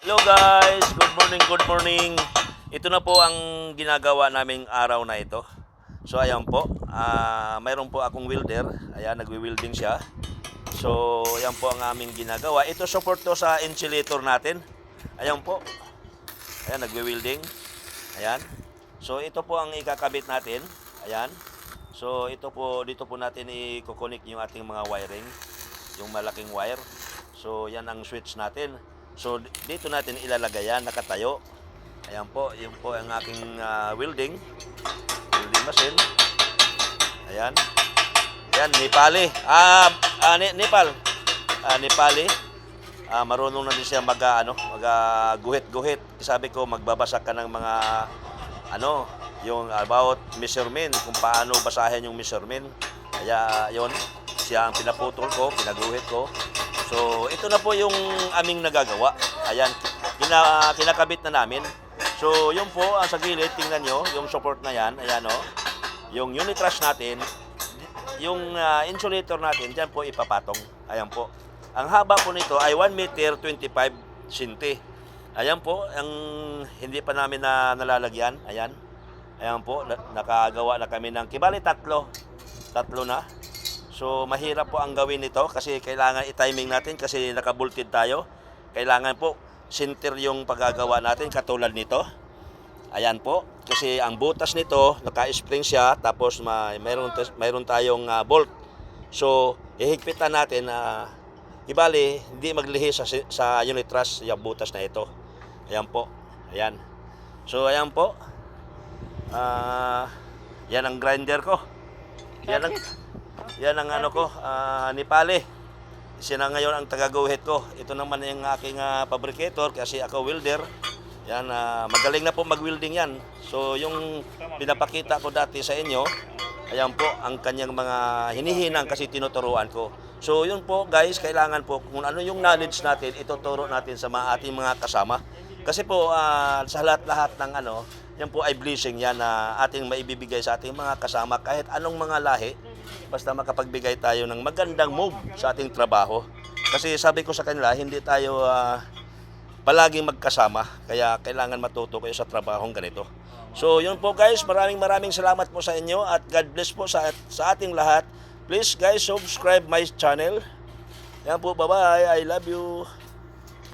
Hello guys, good morning, good morning. Ito na po ang ginagawa naming araw na ito. So ayan po, mayroon po akong welder. Ayan, nagwi-welding siya. So ayan po ang aming ginagawa. Ito support to sa insulator natin. Ayan po. Ayan, nagwi-welding. Ayan. So ito po ang ikakabit natin. Ayan. So ito po, dito po natin i-connect yung ating mga wiring. Yung malaking wire. So yan ang switch natin. So dito natin ilalagay yan, nakatayo. Ayan po, yun po ang aking welding machine. Ayan. Ayan, Nepali. Nepal. Nepali. Marunong na din siya guhit-guhit. Sabi ko, magbabasa ka ng mga yung about measurement, kung paano basahin yung measurement. Kaya yon, siya ang pinaputol ko, pinaguhit ko. So, ito na po yung aming nagagawa. Ayan, kinakabit na namin. So, yun po, sa gilid, tingnan nyo, yung support na yan, ayan o. Yung unit truss natin, yung insulator natin, dyan po ipapatong. Ayan po. Ang haba po nito ay 1 meter 25 cm. Ayan po, ang hindi pa namin nalalagyan. Ayan. Ayan po, nakagawa na kami ng kibali tatlo na. So, mahirap po ang gawin nito kasi kailangan i-timing natin kasi nakabulted tayo. Kailangan po center yung paggagawa natin katulad nito. Ayan po, kasi ang butas nito, naka-spring siya, tapos mayroon tayong bolt. So, ihigpitan natin na ibali, hindi maglihi sa unit truss yung butas na ito. Ayan po, ayan. So, ayan po. Yan ang grinder ko. Yan ang Nepali. Siya na ngayon ang taga-go-ahead ko. Ito naman yung aking fabricator kasi ako welder. Yan, magaling na po mag-welding yan. So, yung pinapakita ko dati sa inyo, ayan po ang kanyang mga hinihinang kasi tinuturuan ko. So, yun po guys, kailangan po kung ano yung knowledge natin, ituturo natin sa ating mga kasama. Kasi po, sa lahat-lahat ng yan po ay blessing yan na ating maibibigay sa ating mga kasama kahit anong mga lahi. Basta makapagbigay tayo ng magandang move sa ating trabaho. Kasi sabi ko sa kanila, hindi tayo palaging magkasama. Kaya kailangan matuto kayo sa trabahong ganito. So yun po guys, maraming salamat po sa inyo at God bless po sa ating lahat. Please guys, subscribe my channel. Yan po, bye-bye. I love you.